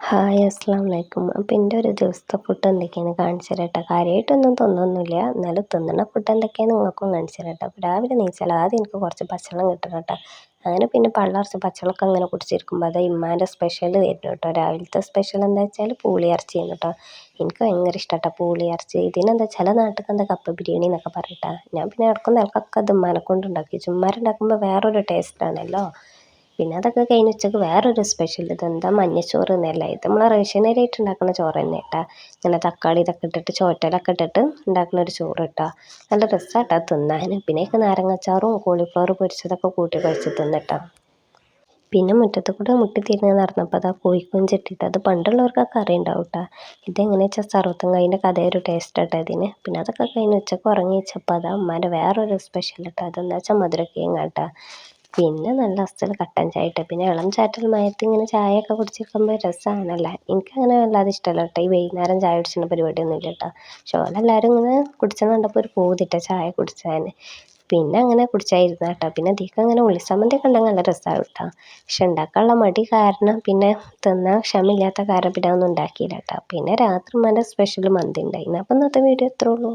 Hi അസ്സലാമു അലൈക്കും. അപ്പോൾ എൻ്റെ ഒരു ദിവസത്തെ ഫുഡ് എന്തൊക്കെയാണ് കാണിച്ചു തരാം കേട്ടോ. കാര്യമായിട്ടൊന്നും തിന്നൊന്നുമില്ല, എന്നാലും തിന്നുന്ന ഫുഡ് എന്തൊക്കെയാണ് നിങ്ങൾക്കും കാണിച്ചു തരാം കേട്ടോ. അപ്പോൾ രാവിലെ എണീച്ചാൽ ആദ്യം എനിക്ക് കുറച്ച് പച്ചവെള്ളം കിട്ടണം കേട്ടോ. അങ്ങനെ പിന്നെ പള്ളറച്ച് പച്ചവെള്ളമൊക്കെ അങ്ങനെ കുടിച്ചിരിക്കുമ്പോൾ അത് ഇമ്മാൻ്റെ സ്പെഷ്യൽ വരുന്നു കേട്ടോ. രാവിലത്തെ സ്പെഷ്യൽ എന്താ വെച്ചാൽ പൂളി ഇറച്ചിയാണ് കേട്ടോ. എനിക്ക് ഭയങ്കര ഇഷ്ടം കേട്ടോ പൂളി ഇറച്ചി. ഇതിനെന്താ ചില നാട്ടിൽ എന്താ കപ്പ ബിരിയാണി എന്നൊക്കെ പറയട്ടാ. ഞാൻ പിന്നെ ഇടക്കും നിലക്കൊക്കെ അത് ഉമ്മാനെ കൊണ്ട് ഉണ്ടാക്കി. ചുമ്മാരുണ്ടാക്കുമ്പോൾ വേറൊരു ടേസ്റ്റാണല്ലോ. പിന്നെ അതൊക്കെ കഴിഞ്ഞ് ഉച്ചക്ക് വേറൊരു സ്പെഷ്യൽ ഇതെന്താ മഞ്ഞച്ചോറ് എന്നല്ല, ഇത് നമ്മൾ റേഷൻ അരി ആയിട്ട് ഉണ്ടാക്കുന്ന ചോറ് തന്നെ കേട്ടോ. ഇങ്ങനെ തക്കാളി ഇതൊക്കെ ഇട്ടിട്ട് ചോറ്റലൊക്കെ ഇട്ടിട്ട് ഉണ്ടാക്കുന്ന ഒരു ചോറ് കേട്ടോ. നല്ല രസമാട്ടോ തിന്നാൻ. പിന്നെ എനിക്ക് നാരങ്ങച്ചാറും കോളിഫ്ലവർ പൊരിച്ചതൊക്കെ കൂട്ടി കഴിച്ച് തിന്നിട്ടോ. പിന്നെ മുറ്റത്ത് കൂടെ മുട്ടി തിരിഞ്ഞ് നടന്നപ്പോൾ അതാ കോഴിക്കുഞ്ചിട്ടിട്ട്, അത് പണ്ടുള്ളവർക്കൊക്കെ അറിയുണ്ടാവും കേട്ടോ. ഇതെങ്ങനെ വെച്ചാൽ സർവത്തങ്കായിൻ്റെ കഥയൊരു ടേസ്റ്റ് കേട്ടോ ഇതിന്. പിന്നെ അതൊക്കെ കഴിഞ്ഞ് ഉച്ചക്ക് ഉറങ്ങി വെച്ചപ്പോൾ അതാ ഉമ്മാൻ്റെ വേറൊരു സ്പെഷ്യൽ കേട്ടോ. അതെന്താ വെച്ചാൽ മധുരക്കിഴങ്ങ് കേട്ടോ. പിന്നെ നല്ല അസ്സൽ കട്ടൻ ചായ ഇട്ട്, പിന്നെ ഇളം ചാറ്റൽ മയത്ത് ഇങ്ങനെ ചായയൊക്കെ കുടിച്ചിരിക്കുമ്പോൾ രസമാണല്ലോ. എനിക്കങ്ങനെ വല്ലാതെ ഇഷ്ടമല്ല കേട്ടോ ഈ വൈകുന്നേരം ചായ കുടിച്ചുന്ന പരിപാടിയൊന്നും ഇല്ല കേട്ടോ. പക്ഷേ ഓലെല്ലാവരും ഇങ്ങനെ കുടിച്ചത് കണ്ടപ്പോൾ ഒരു പൂതിട്ട ചായ കുടിച്ചാൽ. പിന്നെ അങ്ങനെ കുടിച്ചായിരുന്നു കേട്ടോ. പിന്നെ ഇതിലേക്ക് അങ്ങനെ ഉള്ളിസമ്മന്തിയൊക്കെ ഉണ്ടെങ്കിൽ നല്ല രസമാണ് കേട്ടോ. പക്ഷെ ഉണ്ടാക്കാനുള്ള മടി കാരണം പിന്നെ തിന്നാൻ ക്ഷമയില്ലാത്ത കാരണം പിന്നെ അതൊന്നും ഉണ്ടാക്കിയില്ല കേട്ടോ. പിന്നെ രാത്രി ഉമ്മാൻ്റെ സ്പെഷ്യൽ മന്തി ഉണ്ടായിരുന്നു. അപ്പം ഇന്നത്തെ വീഡിയോ ഇത്രേ ഉള്ളൂ.